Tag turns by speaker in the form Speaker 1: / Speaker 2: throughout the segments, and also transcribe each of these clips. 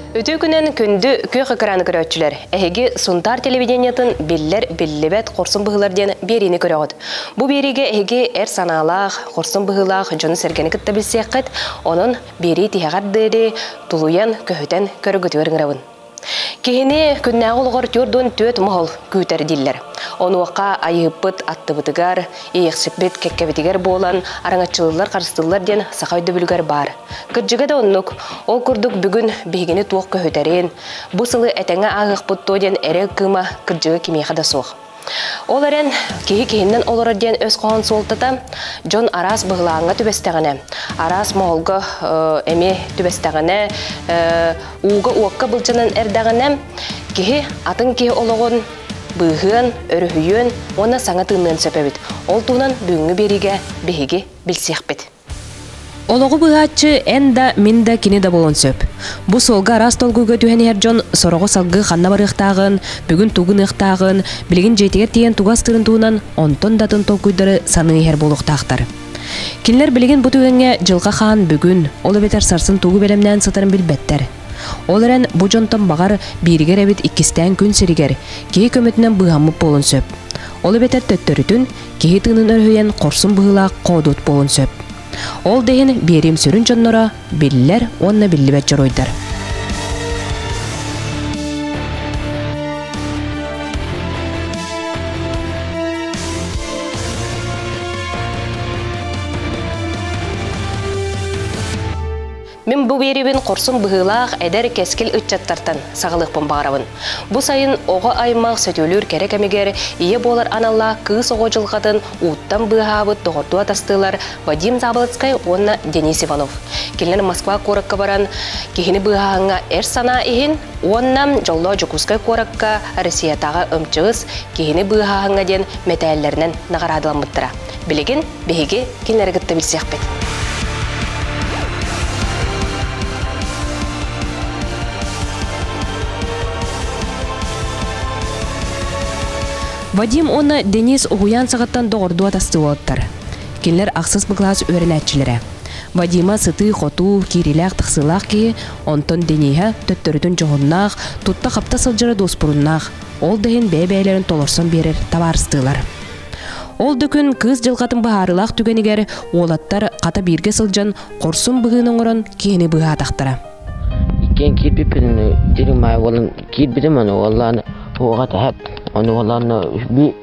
Speaker 1: Өтө күнен күнді көк экраны көрөтчүлөр. Эһиги Сунтар телевидениятын биллер биллебет корсун быһыларден берини көрөгөт. Бу бериге эһиги эр санаалаах, корсун быһылаах жону сергени кытта билсеккет, онун бери тиягардыды тулуян көһөтен көрөгөтөр ыңырабын. Кихини күннәгы олғыр түрдун төт мохол күтер диллер. Онуаққа айыппыт аттыбытыгар, иексіппет кеккебетігер болан араңатчылылар қарыстылар ден сақайды бүлгер бар. Кырджыға да оннук, ол күрдік бүгін бейгені туық көһөтерен, бұ сылы әтәңі ағықпытто ден әрі кыма кырджыға кемейқа да соқ. Ол әрен кейіннен олар ден өз қоғын солтыта, Джон Арас бұғылаңға түбестіғіне. Арас моғылға әме түбестіғіне, уғы уаққа бұлчынан әрдіғіне, кейі атын кейі олығын бұғын, өріхүйін, оны саңа тыңнын сөпебет. Ол туынан бүгінгі беріге бейге білсек бет. Олығы бұғатчы әнда минда кені да болын сөп. Бұ солға Арас толгуға түйәне әрджон сорығы салғы қанна бар ұқтағын, бүгін туғын ұқтағын, білген жетегер тейен туғастырын туынан онтон датын толгуйдары саны ер бол ұқтақтар. Кенлер білген бұ түйенге жылға қан бүгін, олы бетер сарсын туғы белемнен сатарын білбеттер. Оларен бұ жонтан бағар берігер әбет иккістен күн серігер, кей көметінен бұғамып болын сөп. Олы бетер төттөрітін, кей тыңын өрхейен қорсын бұғыла қодут болын сөп. Ол дейін берем сүрін жоннора биллер онна биллибет жоройдар. Мен бұл беребін қорсын бұғылақ әдер кескіл үтчаттартан сағылықпын бағарабын. Бұл сайын оғы аймақ сөтөлір керек әмегер, ие болар аналла кыз оғы жылғатын ұттан бұғабыт тоғырду атастылар Вадим Заболоцкай, онна Денис Иванов. Келінер Москва қорыққа баран, кехіні бұғағыңа әр сана ехін, оннам жолла Жукускай қорыққа Россиятаға өмчығыз, кехіні бұғағыңа ден метәллерінен нағарадылан мұттыра. Білеген бейге келінергітті білсек бет. Вадим онна Денис угуян сағаттан доғырду атасты олаттар. Кенлер ақсыз бұғлаз өрін әтчілері. Вадима сыты, хоту, кириләк, тықсылақ кейі, онтон Денеха төттөрітін жоғыннақ, тұтта қапта сылжыры доспұрыннақ. Ол дәйін бәй-бәйлерін толырсын берер табарыстылар. Ол дүкін кыз жылғатын бағарылақ түгенігер олаттар қата бірге сылжан қорсын бұғының ұрын кейіні бұға атақтыра.
Speaker 2: Кен кирпипін дерім май олын кирбідім оны оланы оға тәп. Onu olanı bir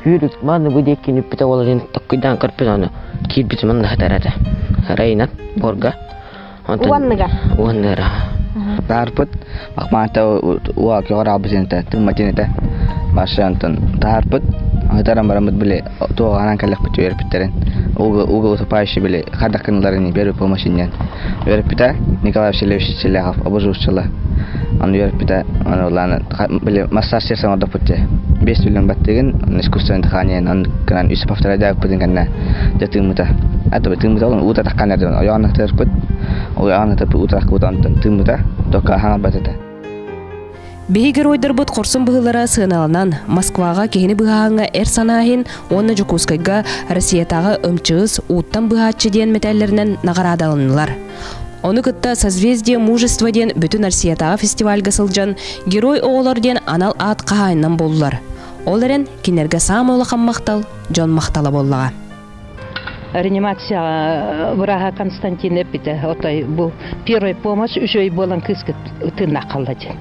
Speaker 2: yürük manı bu dekini pita olanın takıdan karpıdanı kirpit manı hatarada Reinat borga Wannaga
Speaker 3: Tarput bakmata wa ki ora abisenta tumatineta masantan tarput hataram baramut bile to anan kalak pituer piteren uga utapaishi bile khadakanlarını berip olmasınyan berip pita nikava şilevşiler abuzuşçular Аны ерпита аналаны биле массаж серсама допутте 5 миллион баттеген искусственный дыхание аны кран үсіп повторяйда көпденгенне жатымыта аты тымыта ол ута такканерден аяғына терпит ол аяғына терпит ута таккудан тымыта тока хана батета
Speaker 1: Бейгер ойдар бұд қорсын бұғылара сығыналынан Москваға кехіні бұғағыңа әр санахин, онны Жукускайға Россиятаға өмчығыз уттан бұғатчы ден метәллерінен нағарадалынылар. Оны кытта созвездие мужества ден бүтін Россиятаға фестивальға сылжан герой оғылар ден анал ат қағайынан болулар. Оларен кенерге сам олақан мақтал, Джон мақтала боллаға.
Speaker 4: Реанимация врага Константин Эпите, отой бұл первой помощь үшөй болан кыскет тынна қалады.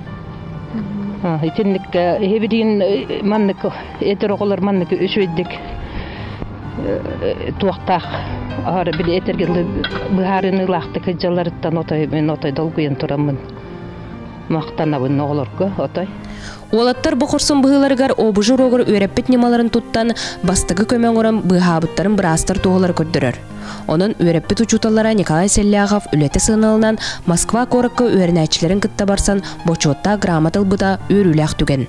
Speaker 4: Итинник хебедин маннык этер оғылар маннык үшөйдік туақтақ ары біле этергелі бұхарыны лақты кәджаларыттан мен отай долгуен тұрамын мақтанабын оғылырғы отай.
Speaker 1: Олаттар бұқырсын бұғыларығар обыжыр оғыр өреппет немаларын тұттан бастығы көмен орам бұғабыттарын бірастар туғылар көрдірір. Onun örepпет учуталара Николай Селлягов үлеті сыналынан Москва қорыққы өрінәтчілерін кітті барсан бочотта грамотал бұда өріләқ түген.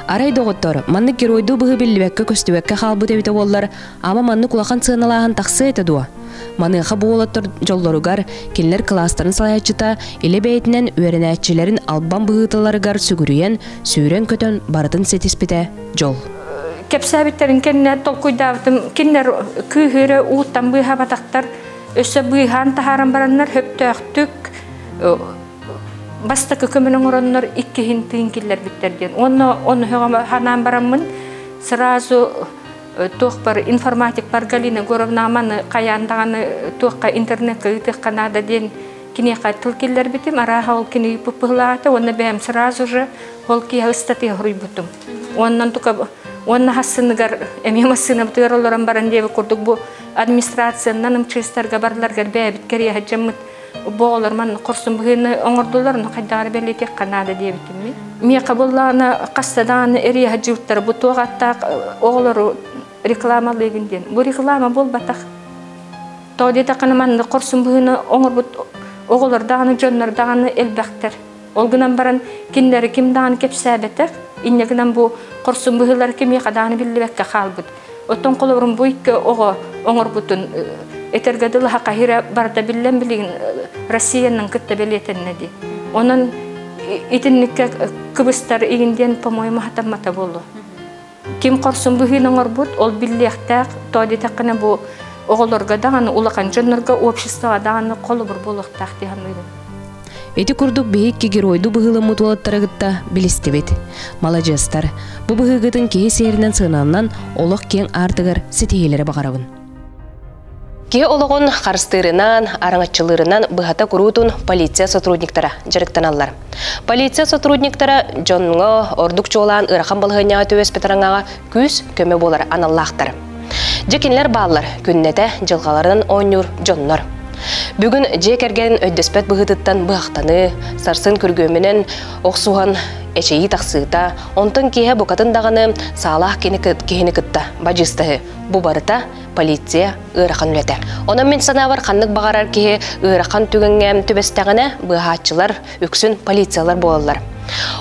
Speaker 1: Арай доғыттар, манны геройду бұғы білбәккі көстібәккі қалбы дәбіті олар, ама манны құлақан сыналағын тақсы еті дуа. Маныға бұғылаттыр жолларығар келер кластарын салаячыта, еле бәйтінен өрінәтчілерін албан бұғытыларығар сүгіріен, сүйрен көтін бардын сетіспіте жол.
Speaker 5: Кепсәбиттерин кенне толкуйдавтым, кеннер күйhürü уттан быйха батактар, өссө быйхан тахаран бараннар хөптөктүк бастакы көмөнөң ороннор 2 тыйын киллер биттерден. Оны ханан барамын сразу тохпар информатик бар Галина Горовнаманы каяндаганы тохка интернетке ытык канада ден кине кайтыл киллер битим араха ол кине пупылаата оны бем сразу же ол ки хастати хрибутум. Оннан тука онна хасыныгар эмемасына бутыролоран баран деп курдук бу администрациянын честарга барларга бебит керия хаҗаммыт боолар ман курсун бүгүн оңордулар кайдары белетек канада дебитимми. Ми кабыллана кастадан эри хаҗуттар бу тогатта оглору реклама легинден. Бу реклама болбатак. Тоди таканман курсун бүгүн оңорбут оголордагы жоннордагы элбактер. Ол гынан баран киндери кимдан кепсәбетек. Иннегинен бу курсун бүгүллар кими каданы билбекке халбыт. Оттон колорун бу икки ого оңорбутун этергедил хакахира барда билен билин Россиянын кытта белетенне ди. Онун итинникке кыбыстар игинден по-моему хатамата болду. Ким курсун бүгүн оңорбут ол биллектак тоди такына бу оголорга дагы улакан жоннорго обществога дагы колобур болохтак дигән.
Speaker 1: Эти курдук бейикки геройду быгылы мутуалаттарыгытта билистебет. Малажестар, бу быгыгытын кеhe серинен сынаннан олық кен артыгар сетейлері бағарабын. Ке олығын қарыстырынан, араңатчылырынан быхата курутун полиция сотрудниктара жарықтаналар. Полиция сотрудниктара жонға ордук жолан ырақан балғыня төбес петараңаға күз көмі болар аналлақтар. Жекенлер баллар, күннете жылғаларынан ойнур жоннор. Бүгін жекерген өйдөспет бұғытыттан бұғақтаны, сарсын күргөмінен оқсуған әчейі тақсыта, онтын кеhe бұқатын дағаны сағалақ кені кытта бажыстығы. Бұ барыта полиция ырақан үлеті. Онын мен санавар қанлық бағарар кеhe ырақан түгінген төбестіғіне бұғатчылар, үксін полициялар болалар.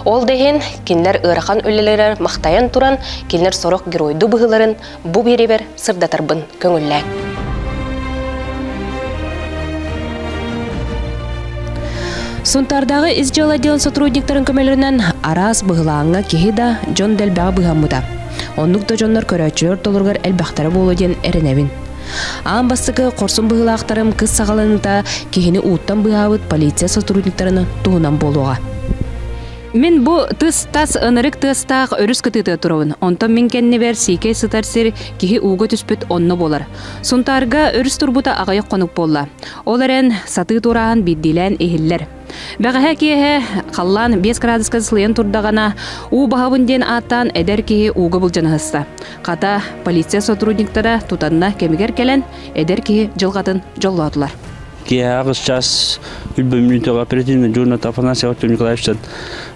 Speaker 1: Ол дейін кенлер ырақан үлелері мақтайын туран, кенлер сорық геройду бұғыларын бұ беребер сырдатарбын көңілләк. Сунтардағы изжал отдел сотрудниктарын көмелерінен арас бұғылаңға кеhi да жон дәлбәға бұғамыда. Оннукта жонлар көрәтчілер толырғар әлбәқтары болу ден әрінәвін. Ағын бастықы қорсын бұғылақтарым кыз сағалынында кехini уыттан бұғавыд полиция сотрудниктарының туғынан болуға. Мен бу тыс-тас ынырык тыстақ өріс кытыты тұрауын. Онтан мен кәнне бәр сейкей сытар сер кехи уғы түспіт онны болар. Сунтарға өріс тұрбыта ағайық қонық болла. Олар ән саты турағын биддилән ehiller. Бәғәһә кеһә қаллан 5 градуска сылыян турдағана у бағабынден аттан әдер кеһе уғы бұлжаны хыста. Қата полиция сотрудниктара тутанна кемігер келен әдер кеһе жылғатын жолладылар.
Speaker 6: Кеһә час үлбөмүнүтөгө оперативный журнат Афанасий Артем Николаевичтан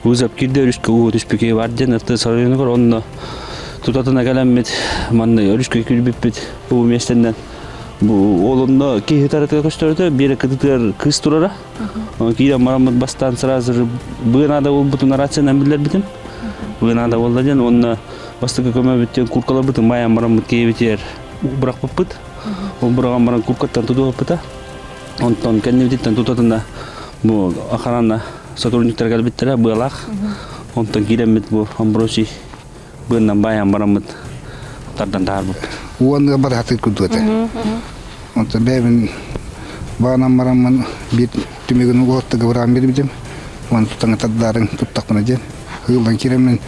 Speaker 6: узап кирде өрүскө уу түспеке барден ырты сарыйныкор онно тутатына келеммит манны өрүскө күлбүппүт бу местенден бу олонно кеһе таратка көстөрдө бери кытыр кыз турара кийде марамат бастан сразу быгынада болбутун рациянан билер битим быгынада болдаден онно бастыкы көмөбүттен куркалар бутун мая марамат кийбитер бирок буппут ол бураган баран куркаттан тудуппута онтон кеннебиттен тутатында бу охрана сотрудниктер келбиттер быалак онтон киремит бу Амбросий быынан баян барамыт тардан тарбып
Speaker 7: уанга бар хатык күдөтө онтон бебин баанан барамын бит түмөгүн уготтага барам бербидим он тутаңа таддарын туттакмына же хылдан киремен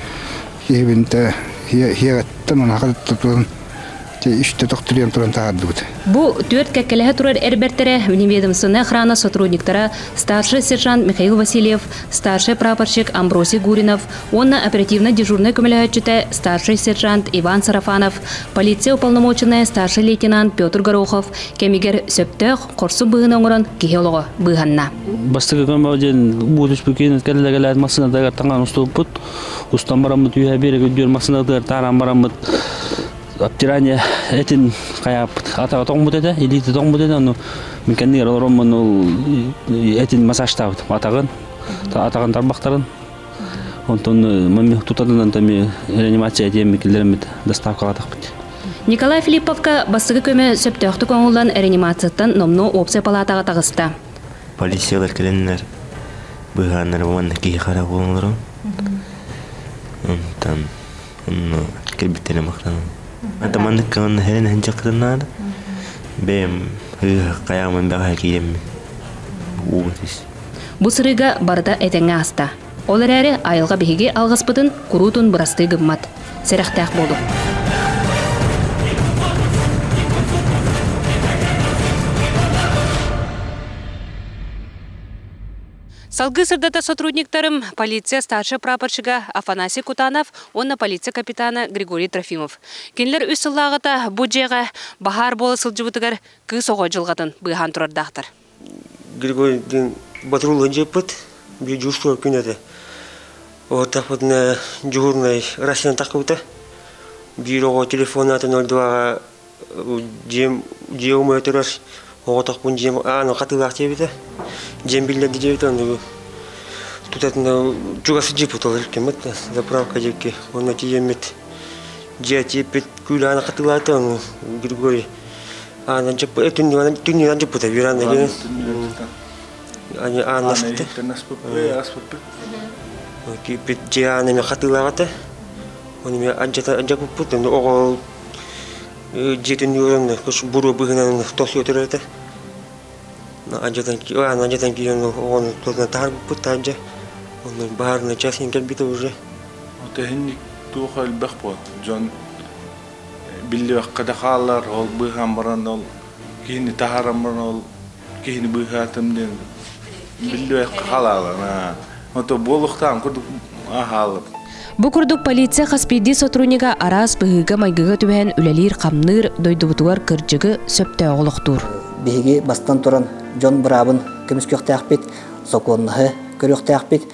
Speaker 7: кебинте хиягаттан ана хатыттан işte doktorun turun taaddık.
Speaker 1: Bu dört kekelehe turur erbertere Вневедомственная охрана сотрудниктара старший сержант Михаил Васильев, старший прапорщик Амбросий Гуринов, онна оперативно-дежурный коммуникатор старший сержант Иван Сарафанов, полиция уполномоченная старший лейтенант Петр Горохов, кемигер сөптөх корсу быгын оңорон кихеолого быганна.
Speaker 6: Бастыгы көмөден бутуш бүкен келелегелер масынада таңган уступут, устан барамыт үйе береге дүйөр масынада таран барамыт. Обтирание этим каяп атага тоңбут эте, элите тоңбут эте, аны мекендер олормон ол этим массажтабыт атагын тарбактарын. Онтон мами тутадан тами реанимация демикилеремит доставкага такпыт.
Speaker 1: Николай Филипповка бастыгы көмө сөптөктү коңулдан реанимацияттан номно опция палатага тагыста.
Speaker 8: Полициялар келенлер быганнар буманны ки кара болонлор. Онтан кебитене мактан. Атаман кан херен ханчакрынан бем каяман бага кием убутис
Speaker 1: Бу сырыга барда этеңе аста. Олар әрі айылға беге алғаспытын курутун бұрасты гыммат. Серақтақ болу. Салгы сырдата сотрудниктарым полиция старший прапорщига Афанасий Кутанов, онна полиция капитана Григорий Трофимов. Кенлер үс сыллағыта бұджеға бахар болы сылжыбытыгар кыз оға жылғатын бұйхан тұрардақтар.
Speaker 9: Григорийдің батрулын жеппіт, бей жүстуар күнеді. Отақ бұдына жүгірнай Россиян таққыбыта. Бейір оға телефон аты 02-ға жеумай тұрар. Оғатақ бұн жем аны қатылақ жебеді. Жем білдерді жебеді. Оны тұтатында жүгасы жеп ұталар кемет. Заправка жекке. Оны жемет. Жет жепет күлі аны қатылаты. Оны Григорий аны жеп түннен жеп ұта. Веранда беген. Аны асыпты. Кепет же аны мен қатылағаты. Оны мен анжап ұппыт. Оғал жетін үйренді, көш бұру бұғынан тосы өтіреді. Анжатан кейін оғаны толына тағар бұппыт анжа. Оның бағарына жасын кәлбеті уже.
Speaker 10: Отахинник туға әлбәқ бол. Жон білі ваққада қалар, ол бұған баран ол, кейіні тағаран баран ол, кейіні бұғатымден білі ваққа қалалар. Ота болуқтан күрдік ағалып.
Speaker 1: Бу курдук полиция хаспиди сотрудника арас быгыга майгыга түбән үлелир камныр дойдубутугар кыржыгы сөптө оголуктур.
Speaker 11: Биги бастан туран Жон Брабын көмүскөктәкпит, соконны көрөктәкпит.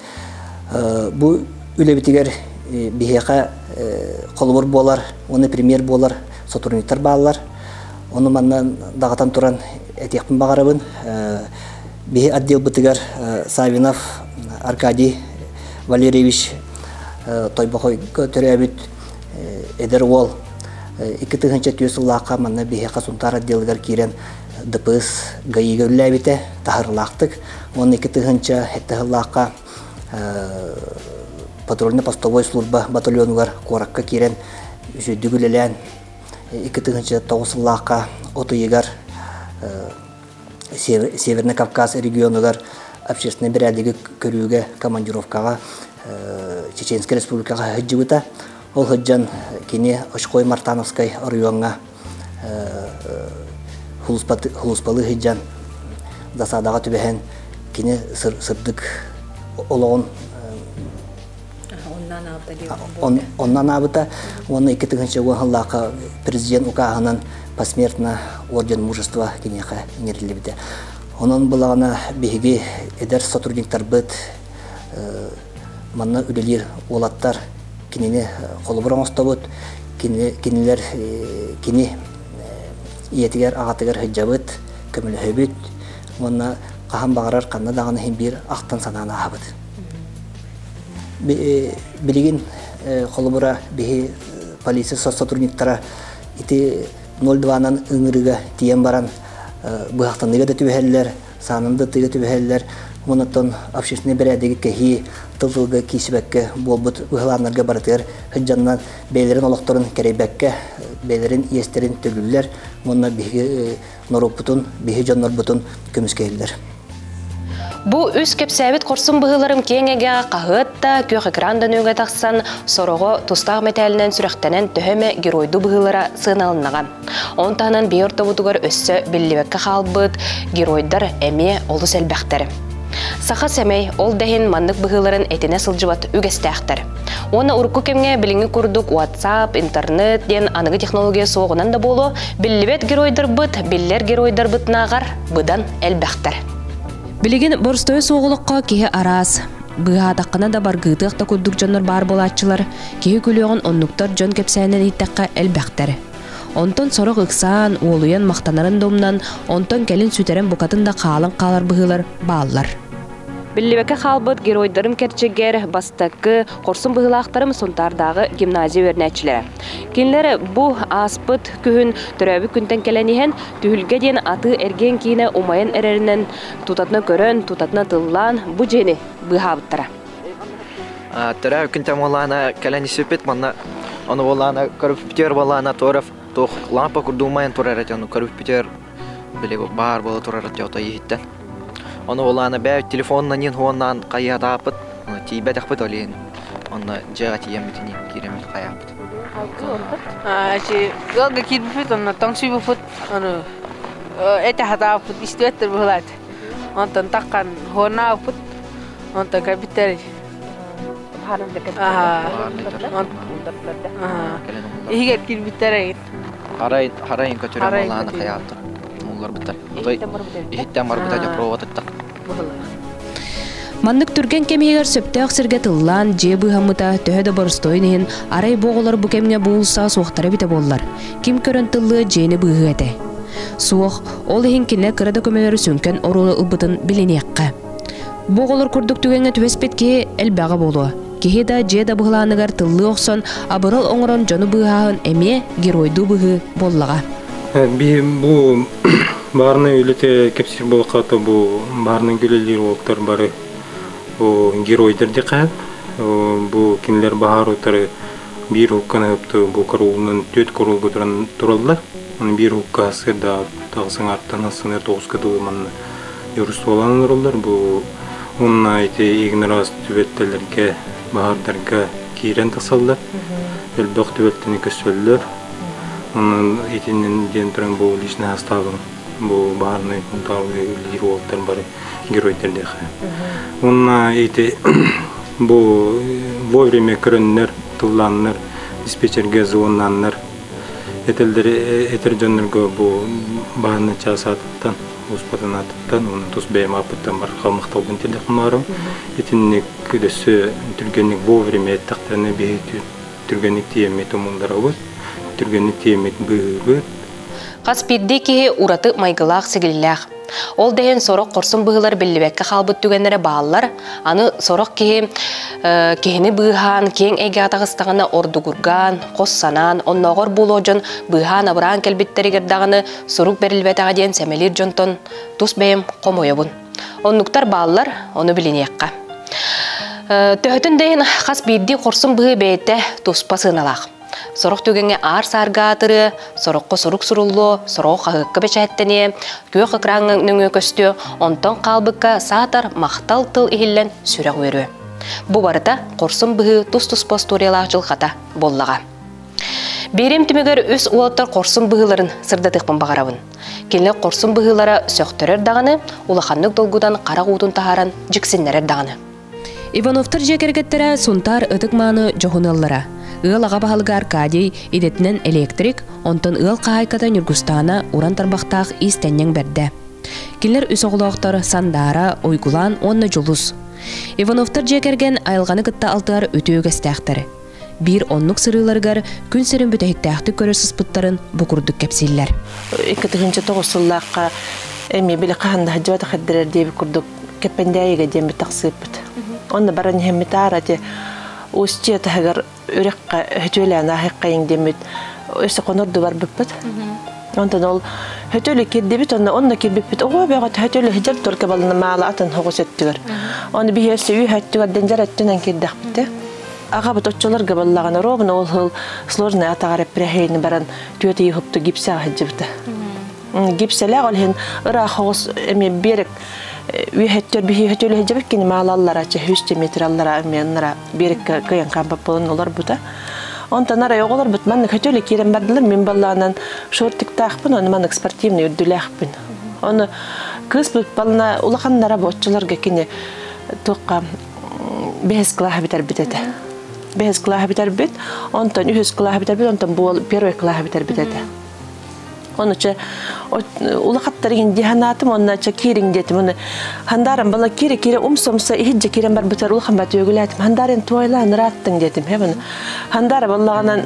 Speaker 11: Бу үлебитигер бихека колбор болар, оны премьер болар, сотрудниктар баллар. Оны маннан дагатан туран этекпин багарабын. Бихи отдел бытыгар Савинов Аркадий Валерьевич Тойбахой көтөрөбүт эдер ол 2-нче түйсүллакка манна бихека сунтар отделгар кирен ДПС гаига үлләбите тахырлактык. Оны 2-нче хеттеллакка патрульно-постовой служба батальонугар коракка кирен жүдүгүлелен 2-нче тоғысыллакка отуйгар Северный Кавказ регионугар общественный бирәлеге көрүүгө командировкага Чеченская республикага хыджыбыта. Ол хыджан кини Ошкой Мартановской районга хулуспалы хыджан засадага түбәһен кини сырдык олоон оннан абыта. Оны 2-нче уахаллака президент указынан посмертно орден мужества кинеха инерлибите. Онон булагына биги эдер сотрудниктар быт манна үлелер олаттар кинене колбуран остабыт кинелер кини иетигер агатыгер хыджабыт көмөлөбүт. Монна кахан багарар канна даганы хим бир актан санана хабыт. Билигин колбура биги полиция сотрудниктара ити 02-нан ыңырыга тиен баран быактаныга да түбәһәлләр, санында тыга түбәһәлләр. Монотон общественный бирәдеге кеһи тылгы кисбәккә болбут уһланнарга барытыр. Хыҗҗаннан бәйләрен алыктырын кәрәбәккә, бәйләрен иестерин төгүлләр. Монна биге норопутун, биге җаннар бутун көмүскәйләр.
Speaker 1: Бу үс кепсәбит корсун быгыларым кеңеге кагытта көк экрандан өңгө таксан сорого тустак металинен сүрәктәнен төһәме геройду быгылара сыналыннаган. Онтанан биортобутугар өссө билливекке халбыт геройдар эме олу сәлбәхтәре. Саха сәмей ол дәһин маннык быгыларын этене сылжыбат үгәстәхтәр. Оны урку кемгә билинге курдук WhatsApp, интернет ден аныгы технология соғынан да болу билливет геройдар быт, биллер геройдар бытнагар быдан әлбәхтәр. Билигин борстой соғылыққа кеге арас. Бұға таққына да баргытық та күрдік жонлар бар болатчылар. Кеге күліғын оннуктар жон кепсәйінен иттаққа әлбәқтәрі. Онтон сорық ықсан, олуян мақтанарын домнан, онтон кәлін сүтерен бұқатын да қалын қалар бұғылар баллар. Билливеке халбыт геройдарым керчегер бастакы корсун быгылактарым сонтардағы гимназия өрнәчиләре. Кинләре бу аспыт күһүн төрәбі күнтен келәнихен түһүлгә ден аты эрген кине умайын эреринен тутатны көрөн, тутатны тыллан бу жени быхабыттара.
Speaker 12: Төрәбі күнтен молана келәни сөпет манна оны болана корруптер болана торов тох лампа курдумайын турарат оны корруптер биле бар бола турарат ята ехиттен. Оны оланы бәу телефонна нин хуоннан кайятапыт, тибетахпыт олен. Оны жага тием битини киремет каяпыт.
Speaker 13: Галга кирбифит, оны таңсуйбуфут, оны это хатапыт, истуэттер бухлат. Онтан таккан хуонапыт, онтан кабиттери. Иһигер кирбиттерейин.
Speaker 12: Харайын көтөрөм оланы каяптыр. Олар битер. Иһиттен бар битер жапроватыттак.
Speaker 1: Маннык түрген кемегер сөптөк сирге тыллан же быхамыта төһөдө борстойнын арай боголор бу кемге булса суактары бите боллар. Ким көрөн тыллы жени быгыты. Суох ол хинкине кырада көмөгөр сүнкен орулы ыбытын билинекке. Боголор курдук түгенге түбеспетке элбага болуу. Кихида жеда быхланыгар тыллы оксон абырыл оңорон жону быхаын эме геройду быхы боллага.
Speaker 14: Бу барны үлете кепсир болкаты бу барны гүлелер октор бары геройдер дикат. Бу кинлер бахар утары бир укканы ыпты бу каруулунун төт каруул көтөрөн тураллар. Бир уккасы да тагсын арттан асыны 9 кыды манны юрист болан урулдар. Бу онна айти игнорас түбеттелерге баһардарга кирен тасаллар. Элбек түбеттени көсөллөр. Onun etinin turun bu lişne hastavın bu baharını kuntarlı liroğlar bari геройдар деха. Onun eti bu vovремя körünler, tıllanlar, dispetcherge zonlanlar. Eter jönlerge bu baharını çasatıttan, uspadan atıttan, onun tus beyma apıttan var kalmaqta olgun tedek marım. Etinlik küdüsü türgenlik vovремя ettaklarını bir türgenlik diyemet omundara var. Түргенник темет быгы.
Speaker 1: Кас пирдеки ураты майгылак сигиллах. Ол ден сорок корсун быгылар билбекке халбыт түгеннере баалар. Аны сорок кихини быган, кең эге атагыстагына ордугурган, коссанан, онногор буложон быган абран келбиттеригер дагыны сурук берилбетага ден семелир жонтон тус бейм комойобун. Оннуктар баалар оны билинекка. Төһөтүн ден кас пирди корсун быгы бейте туспа сыналак. Сорок түгенге ар саргатыры, сорокко сорук суруллу, сорок хагыкка бечәттене, көк экран нүңө көстү, онтон калбыкка сатар мактал тыл ихиллен сүрәк өрү. Бу барыта корсун быгы тус-тус посториялар жылгата боллага. Берем түмөгөр өс уоттар корсун быгыларын сырдатыкпын багарабын. Келе корсун быгылара сөктөрөр даганы, улаханнык долгудан кара уутун тахаран жиксиннерер даганы. Ивановтар жекергеттере сунтар ытыкманы жохуналлара. Ыл аға бағалығы Аркадий идетінен электрик, онтон ыл қағайката Нүргустана уран тарбақтақ истеннен берді. Келер үс оғылақтар Сандара, Ойгулан, онны жолус. Ивановтар жекерген айылғаны кытта алтығар өтөөгестәқтері. Бір оннық сырыларғар күн сірін бүтәйттәқті көрі сұспыттарын бұқырдық кәпсейлер.
Speaker 15: 2009 жыллаққа әме білі қағанда жауата қаддырар дейбі күрдік кәппендәйіге дембі тақсыппыт. Онны баран хеммет арате Устье тагар үрекка хөтөләнә хаккайын демит. Өсө конорду бар биппет. Онтан ол хөтөлө кирдебит, онна кирбиппет. Ого бага хөтөлө хижер турка балны маалатын хогосеттигер. Оны бихесе үй хөттүгөр денжараттан кирдәкпите. Ага бит оччоларга баллаган ровно ол сложный атагар прехейни баран төте йыгыпты гипса хижибте. Гипселер ол хин ыра хогос эме берек Үһеттер бихи хөтөлө хижебек кини маалаллара че 100 метрллара меннара берек кыян кампа болон олар бута. Онтан ара йоголар бут мен хөтөлө кирен бардылар мен балланан шортик тахпын, оны мен спортивный үрдүләхпин. Оны кыз бут бална улаханнара боччуларга кини тоққа бес класс битер битете. Бес класс битер бит, онтан 100 класс битер бит, онтан бул первый класс битер битете. Onu çe ulaqattarın dihanatım onna çe kiring dedim onu handaran bala kire umsomsa ihce kiren bar bitar ulaqan bat yögülatim handaran toylan rattın dedim hemen handara ballaganan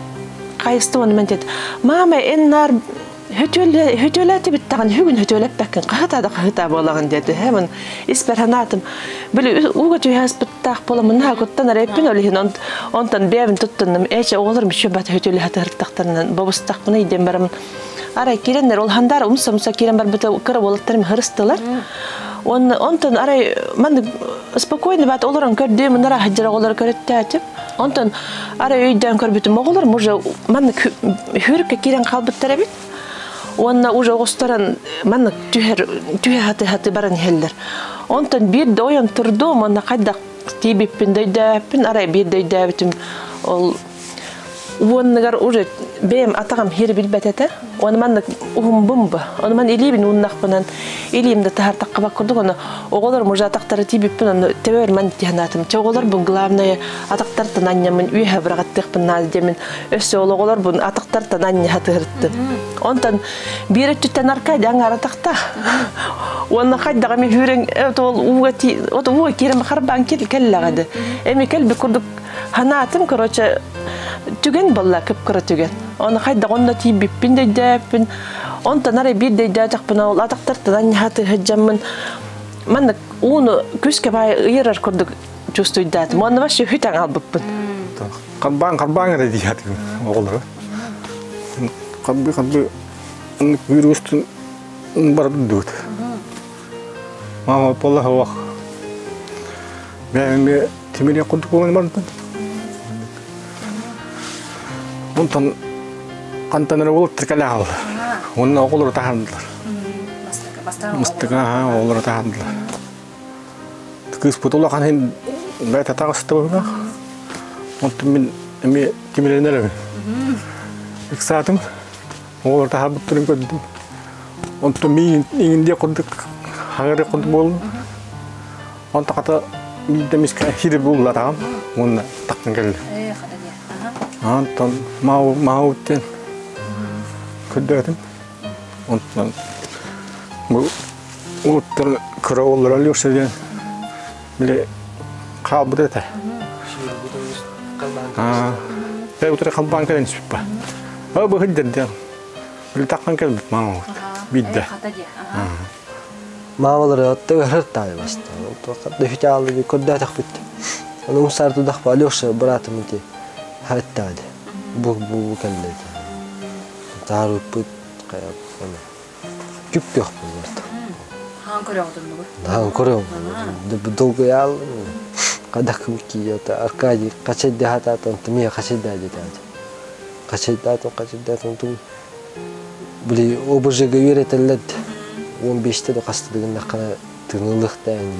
Speaker 15: qayıstı onu men dedim mama ennar hötöleti bittagan hügün hötölep bakın qahata bolagan dedi hemen isperhanatım böyle uga tüyhas bittaq bolamın ha gottan repin olihin ontan bevin tuttunum eçe olur şu bat hötöle hatartaqtan babustaq bunu idem baram Aray kirenler ol handar umsamsa kiren bar bita kara boltlarım hırstılar. Ondan aray man spokojno bat olaran kördüğüm nara hacıra olar körüttətim. Ondan aray öydän körbütüm oğlar muja man hürke kiren kalbıttara bit. Onna uja ostaran man tüher hatı baran heller. Ondan bir de oyan turdum, ona kaydak tibipin döydäpin, araya bir döydäbitim. Ol Uonnagar uret benim atağım her bilbetete. Onu man uhum bumba. Onu man ilibin unnakpanan ilimde tahar takkabak kurduk onu. Oğlar murja ataktarı tibipin onu tever man tihanatım. Çoğular bu glavnaya ataktar tananyamın üye bırakattıkpın nazidemin. Össe oğlar bu ataktar tananya hatırıttı. Ondan bir tütten arkaydı angar atakta. Onu kaydı gami hüren o uğa kirem harban kellagadı. Emi kelbi kurduk hanatım koroça tügen balla kıpkıra tügen. Onu kayda onda tibipin de depin. Ondan araya bir de dağıtakpın ol ataktar tadan hatı hıcamın. Man onu küske bay yırar kurduk justuydatım. Onu başı hüten albıppın.
Speaker 16: Karban ada diyatim oğulları. Kabbi virüstün bardı dut. Mama pola hava. Ben timine kurduk olan bardı. Ondan kantanları olup terkalal. Onun oğulları tahandılar. Mustafa oğulları tahandılar. Kız putula kan hen bayta tağıstı bana. Ondan emi timine ne? İksadım. Oğulları tahabıp durun koydum. Ondan mi ingin dia kurduk. Hangi kurduk bol. Ondan kata mi demiş ki hidup bol tam. Onun takkan geldi. Ondan mau ten kudadım. Ondan bu utur kravollar alıyorsa diye bile kabul eder. Ben utur kampan kalen süper. Bu hıdır diye bile takkan geldi mau bidde.
Speaker 17: Mağaları hatta hırttay bastı. Fakat defitalı bir kudadı bitti. Onun sardı da alıyorsa bıraktım diye. Hatta bu kelli. Tarıp kayak ana. Küp yok burada.
Speaker 18: Hangi mu?
Speaker 17: Hangi bu dolgayal. Kadak ki ya arkadi kaçed hata tamiya kaçed dedi. Kaçed tu. Bili oburje gayretellet 15'te de kastedildiğinde kana tınılık da yani.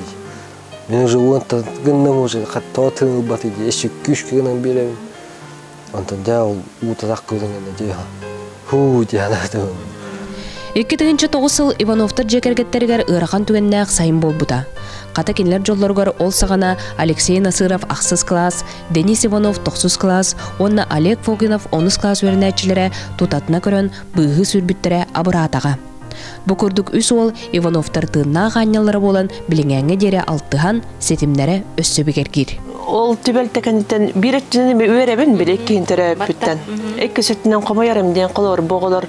Speaker 17: Ben же он то гноможе hatta tınıl batı diye eşik küçükten biri. Ondan da utak kılığına diyor. Hu diye anladım.
Speaker 1: 2009 yıl Ivanovtar jekergetteriger ırakan tügennäk sayın bolbuta. Kata kinler jollargar ol sagana Alexey Nasırov aksız klas, Denis Ivanov 9 klas, onna Oleg Foginov 10 klas öğrenäçilere tutatına körön bığı sürbüttere abırataga. Bu kurduk üs ol Ivanovtar tığına ganyaları bolan biliňäňe dere altıhan setimlere össöbügergir.
Speaker 15: Ol tübeltekenden bir etçinin bir öğrebin bile iki interepütten. İki sütünden komayarım diyen kolor boğulur.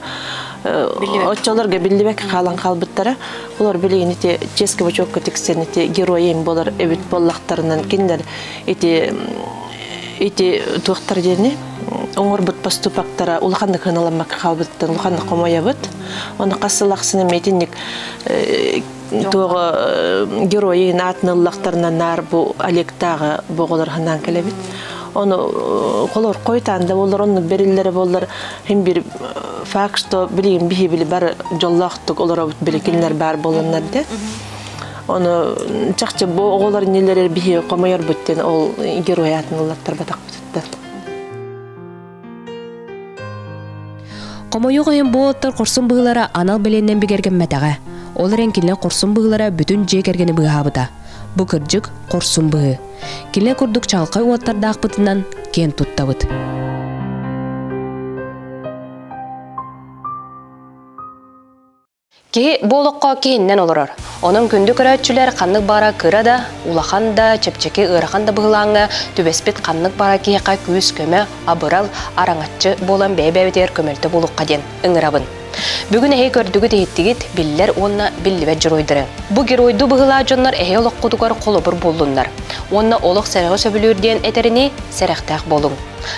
Speaker 15: Oçalarga billibek kalan kalbıttara. Kolor bileğin iti ceski boçok kötüksen iti geroyim bolar evet bollaktarından kinler iti tuğtar jerini. Oңор бут поступактара улханды кыналамак калбыттан улханды комоябыт. Оны касылаксыны метинник тоғы героин атныллактарынан нар бу Олегтагы боголор ханан келебит. Оны колор койтанда болор, оны бериллери болор. Хим бир факт, что билим бихи били бар жоллактык олар биликинлер бар болоннар де. Оны чакчы бу оголор нелери бихи комояр бүттен ол герой атныллактар батак бүтүттөр.
Speaker 1: Комойу гайын болоттар корсун быылара анал беленнен бигерген мәтәгә. Олар энкилне корсун быылара бүтүн жекергени быһабыта. Бу кыржык корсун быһы. Килне курдук чалкай уаттарда акпытынан кен туттабыт. Ки болоққа кейіннен олырар. Оның күнді көрәтчілер қаннық бара кырада, улаханда, чепчеке ырақанда бұғылаңы, түбеспет қаннық бара кейқа күйіс көмі, абырал, араңатчы болан бәй-бәйтер көмелті болуққа ден ыңырабын. Бүгін әйе көрдігі дейттігіт білілер онына білівет жыройдыры. Бұ геройды бұғыла жонлар әйе олық құдығар қолыбыр болдыңдар. Онына олық сәріғі сөбілерден әтеріне сәріқтәқ болың.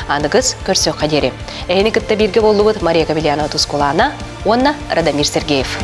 Speaker 1: Анығыз көрсі қадері. Әйені күтті бірге болуыд Мария Кабеляна Тускулана, онына Радамир Сергеев.